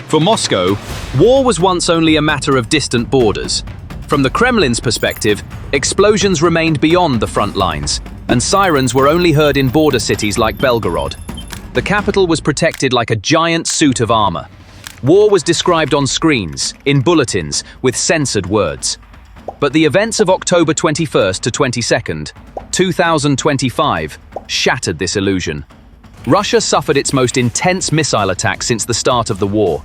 For Moscow, war was once only a matter of distant borders. From the Kremlin's perspective, explosions remained beyond the front lines, and sirens were only heard in border cities like Belgorod. The capital was protected like a giant suit of armor. War was described on screens, in bulletins, with censored words. But the events of October 21st to 22nd, 2025, shattered this illusion. Russia suffered its most intense missile attack since the start of the war.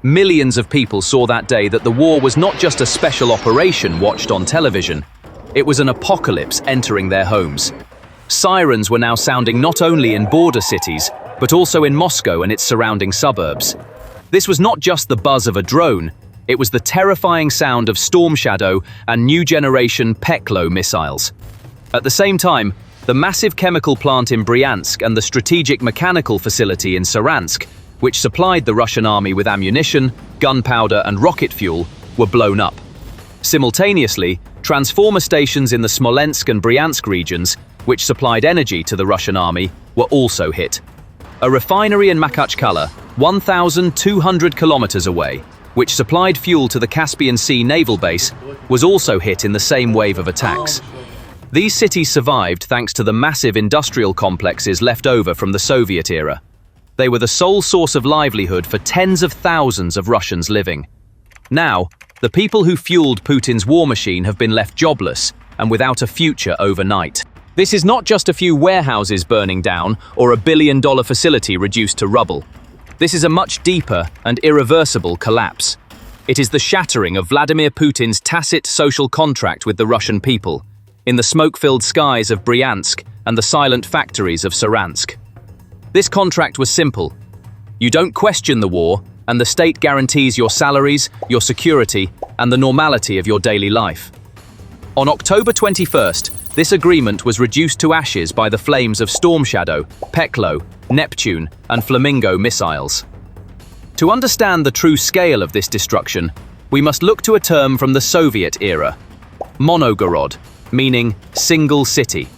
Millions of people saw that day that the war was not just a special operation watched on television. It was an apocalypse entering their homes. Sirens were now sounding not only in border cities, but also in Moscow and its surrounding suburbs. This was not just the buzz of a drone, it was the terrifying sound of Storm Shadow and new generation Peklo missiles. At the same time, the massive chemical plant in Bryansk and the strategic mechanical facility in Saransk, which supplied the Russian army with ammunition, gunpowder and rocket fuel, were blown up. Simultaneously, transformer stations in the Smolensk and Bryansk regions, which supplied energy to the Russian army, were also hit. A refinery in Makhachkala, 1,200 kilometers away, which supplied fuel to the Caspian Sea naval base, was also hit in the same wave of attacks. These cities survived thanks to the massive industrial complexes left over from the Soviet era. They were the sole source of livelihood for tens of thousands of Russians living. Now, the people who fueled Putin's war machine have been left jobless and without a future overnight. This is not just a few warehouses burning down or a billion-dollar facility reduced to rubble. This is a much deeper and irreversible collapse. It is the shattering of Vladimir Putin's tacit social contract with the Russian people, in the smoke-filled skies of Bryansk and the silent factories of Saransk. This contract was simple. You don't question the war, and the state guarantees your salaries, your security, and the normality of your daily life. On October 21st, this agreement was reduced to ashes by the flames of Storm Shadow, Peklo, Neptune, and Flamingo missiles. To understand the true scale of this destruction, we must look to a term from the Soviet era, monogorod, meaning single city.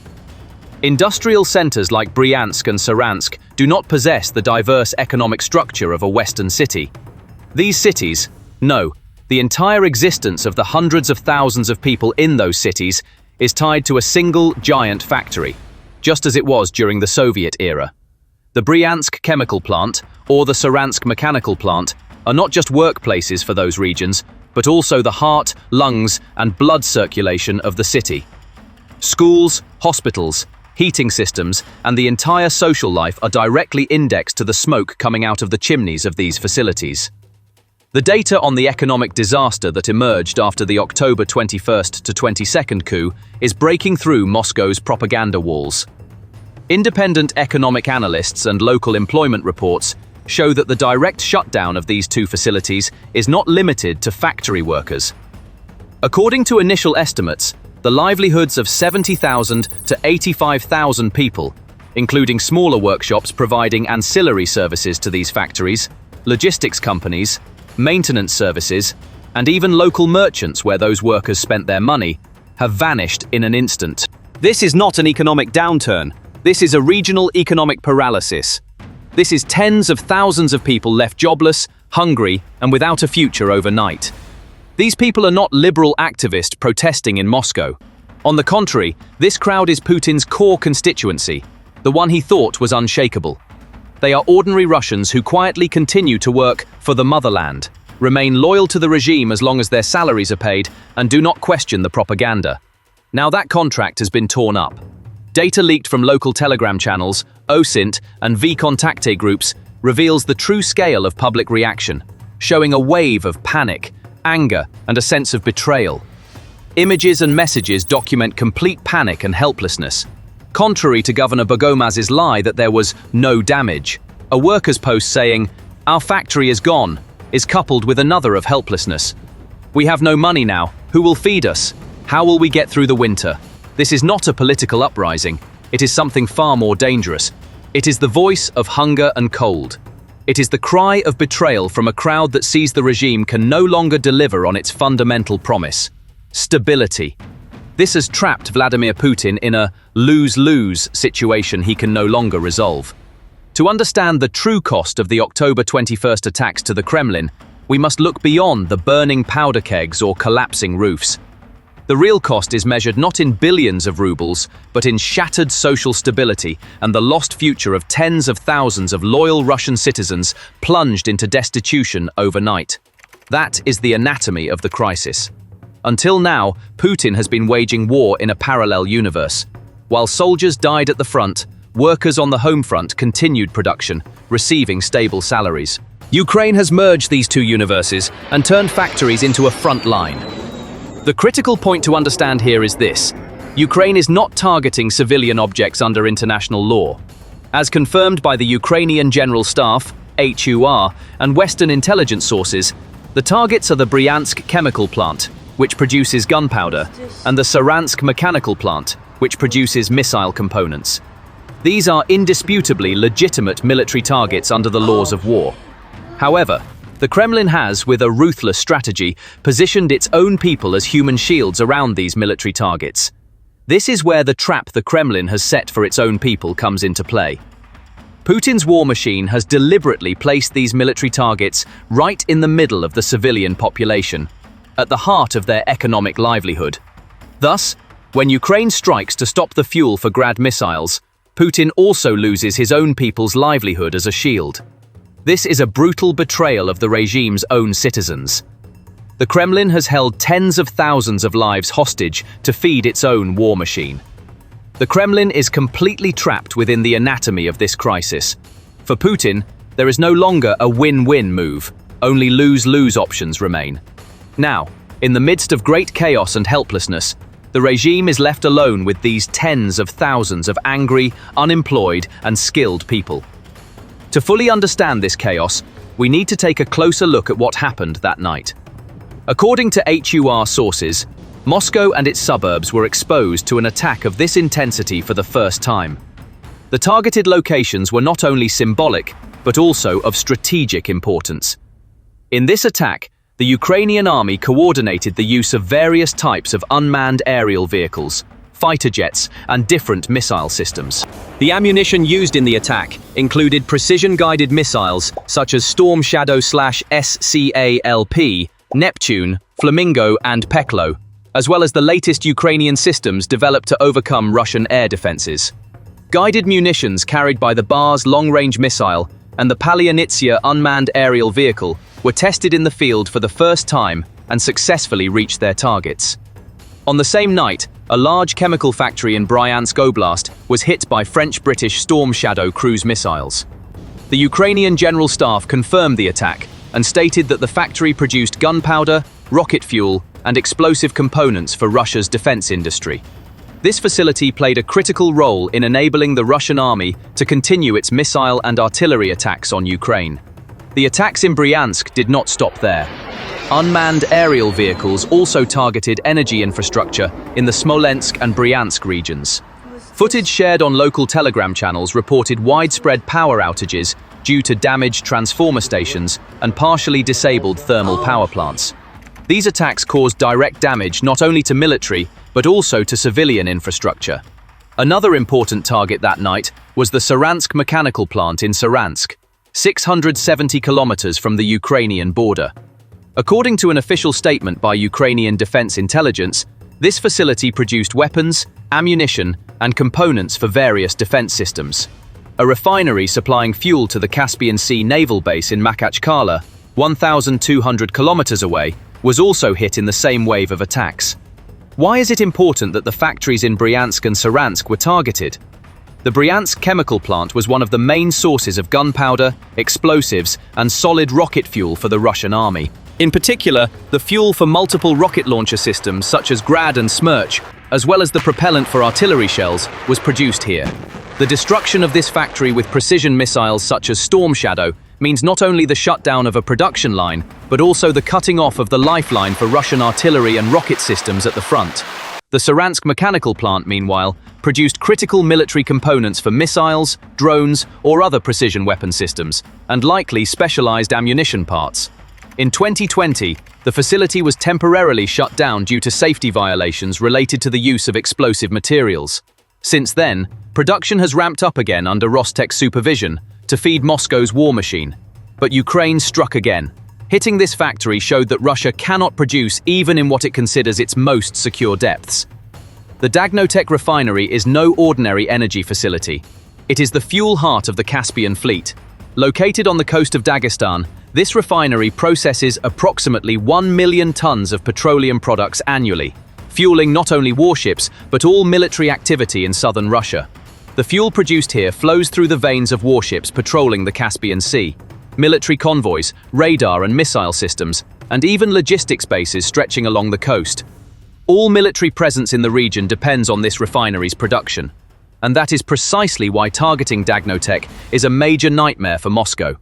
Industrial centers like Bryansk and Saransk do not possess the diverse economic structure of a Western city. These cities, no, the entire existence of the hundreds of thousands of people in those cities is tied to a single giant factory, just as it was during the Soviet era. The Bryansk chemical plant, or the Saransk mechanical plant, are not just workplaces for those regions, but also the heart, lungs, and blood circulation of the city. Schools, hospitals, heating systems, and the entire social life are directly indexed to the smoke coming out of the chimneys of these facilities. The data on the economic disaster that emerged after the October 21st to 22nd coup is breaking through Moscow's propaganda walls. Independent economic analysts and local employment reports show that the direct shutdown of these two facilities is not limited to factory workers. According to initial estimates, the livelihoods of 70,000 to 85,000 people, including smaller workshops providing ancillary services to these factories, logistics companies, maintenance services, and even local merchants where those workers spent their money, have vanished in an instant. This is not an economic downturn. This is a regional economic paralysis. This is tens of thousands of people left jobless, hungry, and without a future overnight. These people are not liberal activists protesting in Moscow. On the contrary, this crowd is Putin's core constituency, the one he thought was unshakable. They are ordinary Russians who quietly continue to work for the motherland, remain loyal to the regime as long as their salaries are paid, and do not question the propaganda. Now that contract has been torn up. Data leaked from local Telegram channels, OSINT, and VKontakte groups reveals the true scale of public reaction, showing a wave of panic, anger, and a sense of betrayal. Images and messages document complete panic and helplessness. Contrary to Governor Bogomaz's lie that there was no damage, a worker's post saying, "Our factory is gone," is coupled with another of helplessness. "We have no money now. Who will feed us? How will we get through the winter?" This is not a political uprising. It is something far more dangerous. It is the voice of hunger and cold. It is the cry of betrayal from a crowd that sees the regime can no longer deliver on its fundamental promise: stability. This has trapped Vladimir Putin in a lose-lose situation he can no longer resolve. To understand the true cost of the October 21st attacks to the Kremlin, we must look beyond the burning powder kegs or collapsing roofs. The real cost is measured not in billions of rubles, but in shattered social stability and the lost future of tens of thousands of loyal Russian citizens plunged into destitution overnight. That is the anatomy of the crisis. Until now, Putin has been waging war in a parallel universe. While soldiers died at the front, workers on the home front continued production, receiving stable salaries. Ukraine has merged these two universes and turned factories into a front line. The critical point to understand here is this: Ukraine is not targeting civilian objects under international law. As confirmed by the Ukrainian General Staff, HUR, and Western intelligence sources, the targets are the Bryansk chemical plant, which produces gunpowder, and the Saransk mechanical plant, which produces missile components. These are indisputably legitimate military targets under the laws of war. However, the Kremlin has, with a ruthless strategy, positioned its own people as human shields around these military targets. This is where the trap the Kremlin has set for its own people comes into play. Putin's war machine has deliberately placed these military targets right in the middle of the civilian population, at the heart of their economic livelihood. Thus, when Ukraine strikes to stop the fuel for Grad missiles, Putin also loses his own people's livelihood as a shield. This is a brutal betrayal of the regime's own citizens. The Kremlin has held tens of thousands of lives hostage to feed its own war machine. The Kremlin is completely trapped within the anatomy of this crisis. For Putin, there is no longer a win-win move, only lose-lose options remain. Now, in the midst of great chaos and helplessness, the regime is left alone with these tens of thousands of angry, unemployed, and skilled people. To fully understand this chaos, we need to take a closer look at what happened that night. According to HUR sources, Moscow and its suburbs were exposed to an attack of this intensity for the first time. The targeted locations were not only symbolic, but also of strategic importance. In this attack, the Ukrainian army coordinated the use of various types of unmanned aerial vehicles, fighter jets, and different missile systems. The ammunition used in the attack included precision-guided missiles such as Storm Shadow/SCALP, Neptune, Flamingo, and Peklo, as well as the latest Ukrainian systems developed to overcome Russian air defenses. Guided munitions carried by the Bars long-range missile and the Palyanitsia unmanned aerial vehicle were tested in the field for the first time and successfully reached their targets. On the same night, a large chemical factory in Bryansk Oblast was hit by French-British Storm Shadow cruise missiles. The Ukrainian General Staff confirmed the attack and stated that the factory produced gunpowder, rocket fuel, and explosive components for Russia's defense industry. This facility played a critical role in enabling the Russian army to continue its missile and artillery attacks on Ukraine. The attacks in Bryansk did not stop there. Unmanned aerial vehicles also targeted energy infrastructure in the Smolensk and Bryansk regions. Footage shared on local Telegram channels reported widespread power outages due to damaged transformer stations and partially disabled thermal power plants. These attacks caused direct damage not only to military, but also to civilian infrastructure. Another important target that night was the Saransk mechanical plant in Saransk, 670 kilometers from the Ukrainian border. According to an official statement by Ukrainian Defense Intelligence, this facility produced weapons, ammunition, and components for various defense systems. A refinery supplying fuel to the Caspian Sea naval base in Makhachkala, 1,200 kilometers away, was also hit in the same wave of attacks. Why is it important that the factories in Bryansk and Saransk were targeted? The Bryansk chemical plant was one of the main sources of gunpowder, explosives, and solid rocket fuel for the Russian army. In particular, the fuel for multiple rocket launcher systems such as Grad and Smerch, as well as the propellant for artillery shells, was produced here. The destruction of this factory with precision missiles such as Storm Shadow means not only the shutdown of a production line, but also the cutting off of the lifeline for Russian artillery and rocket systems at the front. The Saransk mechanical plant, meanwhile, produced critical military components for missiles, drones, or other precision weapon systems, and likely specialized ammunition parts. In 2020, the facility was temporarily shut down due to safety violations related to the use of explosive materials. Since then, production has ramped up again under Rostech's supervision to feed Moscow's war machine. But Ukraine struck again. Hitting this factory showed that Russia cannot produce even in what it considers its most secure depths. The Dagnotech refinery is no ordinary energy facility. It is the fuel heart of the Caspian Fleet. Located on the coast of Dagestan, this refinery processes approximately 1 million tons of petroleum products annually, fueling not only warships, but all military activity in southern Russia. The fuel produced here flows through the veins of warships patrolling the Caspian Sea, military convoys, radar and missile systems, and even logistics bases stretching along the coast. All military presence in the region depends on this refinery's production. And that is precisely why targeting Dagnotech is a major nightmare for Moscow.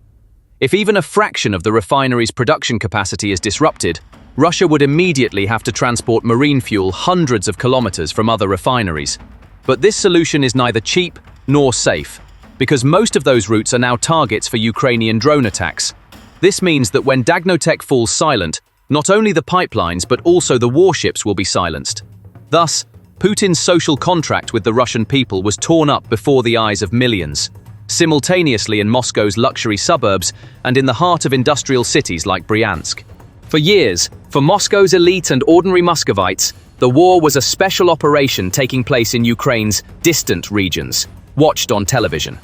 If even a fraction of the refinery's production capacity is disrupted, Russia would immediately have to transport marine fuel hundreds of kilometers from other refineries. But this solution is neither cheap nor safe, because most of those routes are now targets for Ukrainian drone attacks. This means that when Dagnotech falls silent, not only the pipelines but also the warships will be silenced. Thus, Putin's social contract with the Russian people was torn up before the eyes of millions, simultaneously in Moscow's luxury suburbs and in the heart of industrial cities like Bryansk. For years, for Moscow's elite and ordinary Muscovites, the war was a special operation taking place in Ukraine's distant regions, watched on television.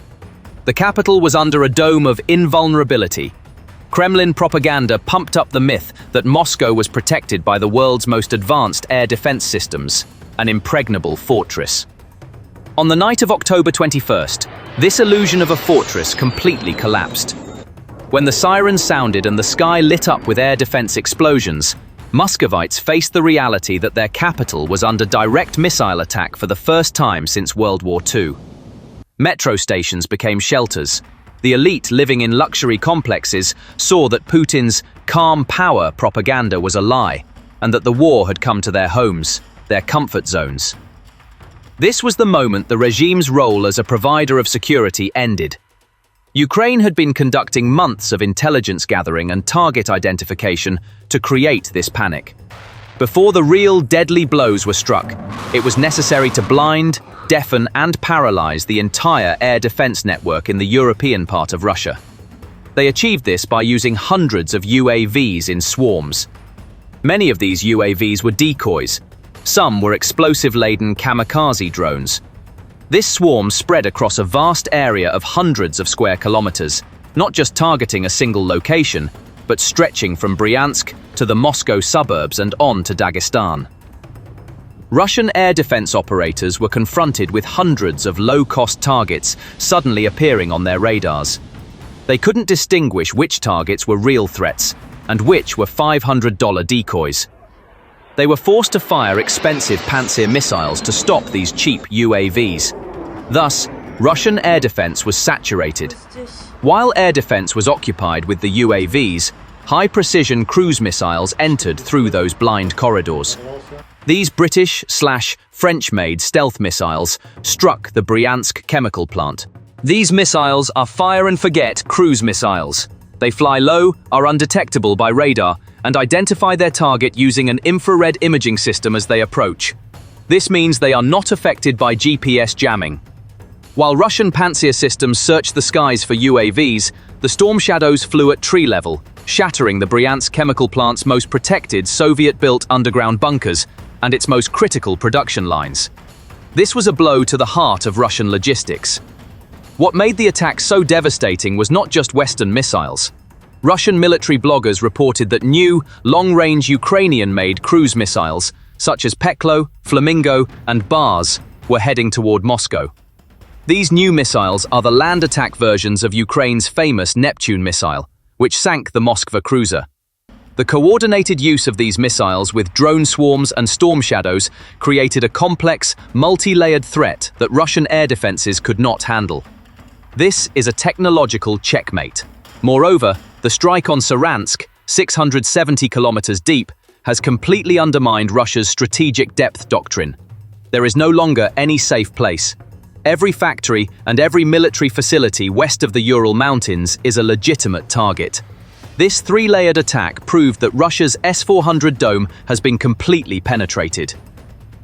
The capital was under a dome of invulnerability. Kremlin propaganda pumped up the myth that Moscow was protected by the world's most advanced air defense systems, an impregnable fortress. On the night of October 21st, this illusion of a fortress completely collapsed. When the sirens sounded and the sky lit up with air defense explosions, Muscovites faced the reality that their capital was under direct missile attack for the first time since World War II. Metro stations became shelters. The elite living in luxury complexes saw that Putin's calm power propaganda was a lie, and that the war had come to their homes, their comfort zones. This was the moment the regime's role as a provider of security ended. Ukraine had been conducting months of intelligence gathering and target identification to create this panic. Before the real deadly blows were struck, it was necessary to blind, deafen and paralyze the entire air defense network in the European part of Russia. They achieved this by using hundreds of UAVs in swarms. Many of these UAVs were decoys. Some were explosive-laden kamikaze drones. This swarm spread across a vast area of hundreds of square kilometers, not just targeting a single location, but stretching from Bryansk to the Moscow suburbs and on to Dagestan. Russian air defense operators were confronted with hundreds of low-cost targets suddenly appearing on their radars. They couldn't distinguish which targets were real threats and which were $500 decoys. They were forced to fire expensive Pantsir missiles to stop these cheap UAVs. Thus, Russian air defense was saturated. While air defense was occupied with the UAVs, high-precision cruise missiles entered through those blind corridors. These British/French-made stealth missiles struck the Bryansk chemical plant. These missiles are fire-and-forget cruise missiles. They fly low, are undetectable by radar, and identify their target using an infrared imaging system as they approach. This means they are not affected by GPS jamming. While Russian Pantsir systems searched the skies for UAVs, the Storm Shadows flew at tree level, shattering the Bryansk chemical plant's most protected Soviet-built underground bunkers and its most critical production lines. This was a blow to the heart of Russian logistics. What made the attack so devastating was not just Western missiles. Russian military bloggers reported that new, long-range Ukrainian-made cruise missiles, such as Peklo, Flamingo, and Bars, were heading toward Moscow. These new missiles are the land attack versions of Ukraine's famous Neptune missile, which sank the Moskva cruiser. The coordinated use of these missiles with drone swarms and storm shadows created a complex, multi-layered threat that Russian air defenses could not handle. This is a technological checkmate. Moreover, the strike on Saransk, 670 kilometers deep, has completely undermined Russia's strategic depth doctrine. There is no longer any safe place. Every factory and every military facility west of the Ural Mountains is a legitimate target. This three-layered attack proved that Russia's S-400 dome has been completely penetrated.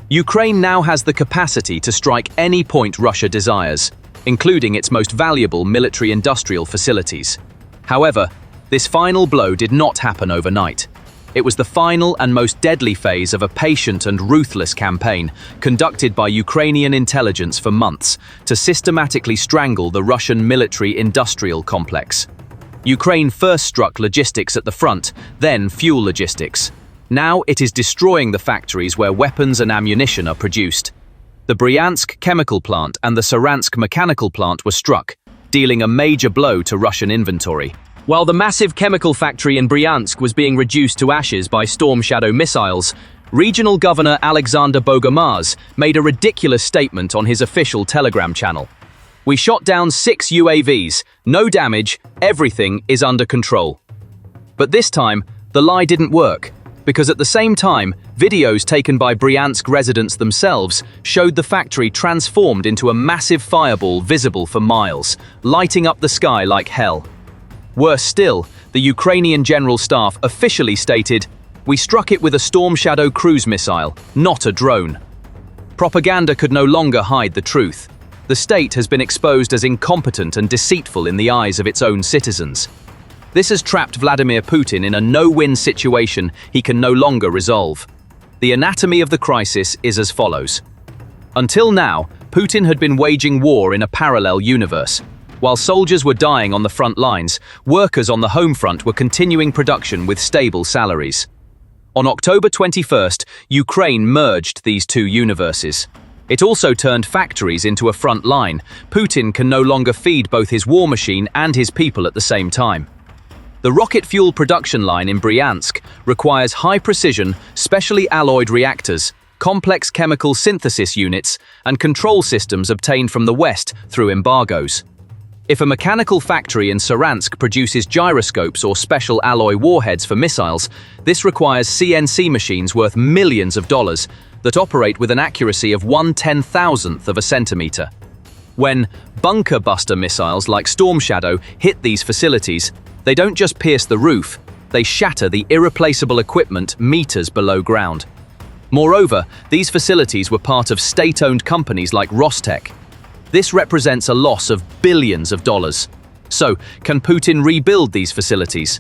Ukraine now has the capacity to strike any point Russia desires. including its most valuable military-industrial facilities. However, this final blow did not happen overnight. It was the final and most deadly phase of a patient and ruthless campaign conducted by Ukrainian intelligence for months to systematically strangle the Russian military-industrial complex. Ukraine first struck logistics at the front, then fuel logistics. Now it is destroying the factories where weapons and ammunition are produced. The Bryansk chemical plant and the Saransk mechanical plant were struck, dealing a major blow to Russian inventory. While the massive chemical factory in Bryansk was being reduced to ashes by Storm Shadow missiles, Regional Governor Alexander Bogomaz made a ridiculous statement on his official Telegram channel. "We shot down 6 UAVs, no damage, everything is under control." But this time, the lie didn't work, because at the same time, videos taken by Bryansk residents themselves showed the factory transformed into a massive fireball visible for miles, lighting up the sky like hell. Worse still, the Ukrainian General Staff officially stated, "We struck it with a Storm Shadow cruise missile, not a drone." Propaganda could no longer hide the truth. The state has been exposed as incompetent and deceitful in the eyes of its own citizens. This has trapped Vladimir Putin in a no-win situation he can no longer resolve. The anatomy of the crisis is as follows. Until now, Putin had been waging war in a parallel universe. While soldiers were dying on the front lines, workers on the home front were continuing production with stable salaries. On October 21st, Ukraine merged these two universes. It also turned factories into a front line. Putin can no longer feed both his war machine and his people at the same time. The rocket fuel production line in Bryansk requires high-precision, specially alloyed reactors, complex chemical synthesis units, and control systems obtained from the West through embargoes. If a mechanical factory in Saransk produces gyroscopes or special alloy warheads for missiles, this requires CNC machines worth millions of dollars that operate with an accuracy of 1/10,000th of a centimeter. When bunker buster missiles like Storm Shadow hit these facilities, they don't just pierce the roof, they shatter the irreplaceable equipment meters below ground. Moreover, these facilities were part of state-owned companies like Rostec. This represents a loss of billions of dollars. So, can Putin rebuild these facilities?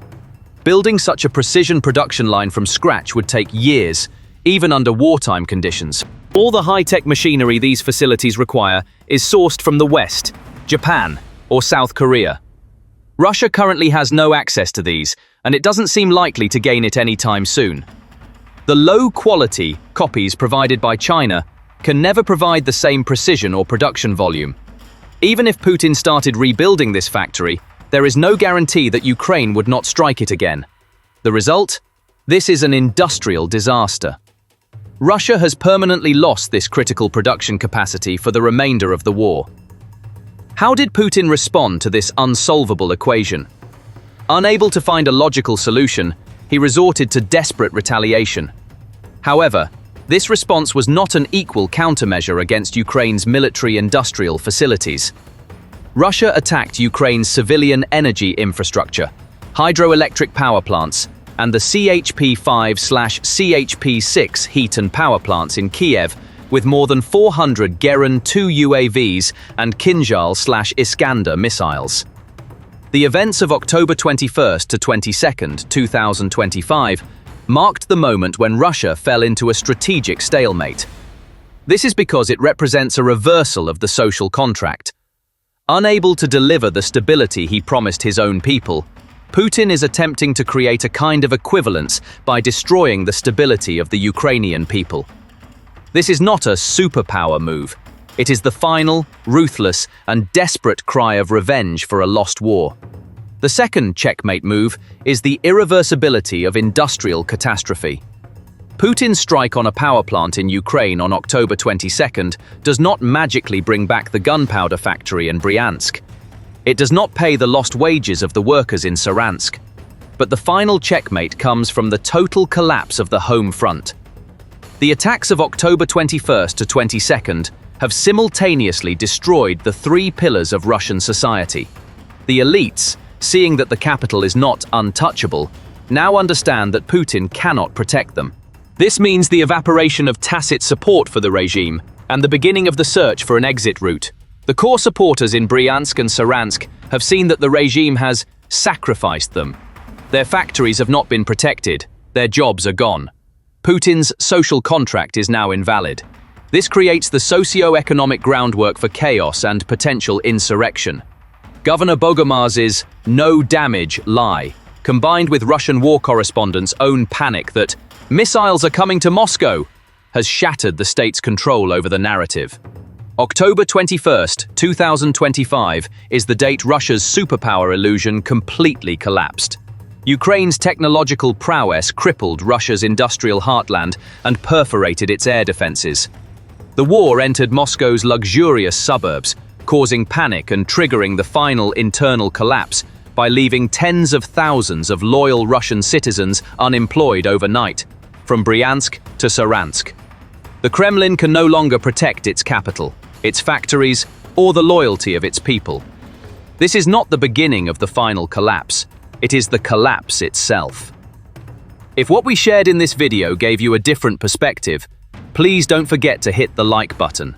Building such a precision production line from scratch would take years, even under wartime conditions. All the high-tech machinery these facilities require is sourced from the West, Japan, or South Korea. Russia currently has no access to these, and it doesn't seem likely to gain it anytime soon. The low-quality copies provided by China can never provide the same precision or production volume. Even if Putin started rebuilding this factory, there is no guarantee that Ukraine would not strike it again. The result? This is an industrial disaster. Russia has permanently lost this critical production capacity for the remainder of the war. How did Putin respond to this unsolvable equation? Unable to find a logical solution, he resorted to desperate retaliation. However, this response was not an equal countermeasure against Ukraine's military-industrial facilities. Russia attacked Ukraine's civilian energy infrastructure, hydroelectric power plants, and the CHP-5/CHP-6 heat and power plants in Kiev with more than 400 Geran-2 UAVs and Kinzhal/Iskander missiles. The events of October 21st to 22nd, 2025 marked the moment when Russia fell into a strategic stalemate. This is because it represents a reversal of the social contract. Unable to deliver the stability he promised his own people, Putin is attempting to create a kind of equivalence by destroying the stability of the Ukrainian people. This is not a superpower move. It is the final, ruthless, and desperate cry of revenge for a lost war. The second checkmate move is the irreversibility of industrial catastrophe. Putin's strike on a power plant in Ukraine on October 22nd does not magically bring back the gunpowder factory in Bryansk. It does not pay the lost wages of the workers in Saransk. But the final checkmate comes from the total collapse of the home front. The attacks of October 21st to 22nd have simultaneously destroyed the three pillars of Russian society. The elites, seeing that the capital is not untouchable, now understand that Putin cannot protect them. This means the evaporation of tacit support for the regime and the beginning of the search for an exit route. The core supporters in Bryansk and Saransk have seen that the regime has sacrificed them. Their factories have not been protected. Their jobs are gone. Putin's social contract is now invalid. This creates the socio-economic groundwork for chaos and potential insurrection. Governor Bogomarz's "no damage" lie, combined with Russian war correspondents' own panic that missiles are coming to Moscow, has shattered the state's control over the narrative. October 21st, 2025 is the date Russia's superpower illusion completely collapsed. Ukraine's technological prowess crippled Russia's industrial heartland and perforated its air defenses. The war entered Moscow's luxurious suburbs, causing panic and triggering the final internal collapse by leaving tens of thousands of loyal Russian citizens unemployed overnight, from Bryansk to Saransk. The Kremlin can no longer protect its capital, its factories, or the loyalty of its people. This is not the beginning of the final collapse. It is the collapse itself. If what we shared in this video gave you a different perspective, please don't forget to hit the like button.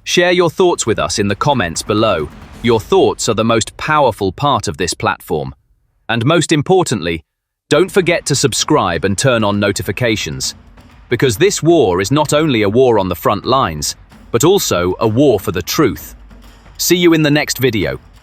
Share your thoughts with us in the comments below. Your thoughts are the most powerful part of this platform. And most importantly, don't forget to subscribe and turn on notifications. Because this war is not only a war on the front lines, but also a war for the truth. See you in the next video.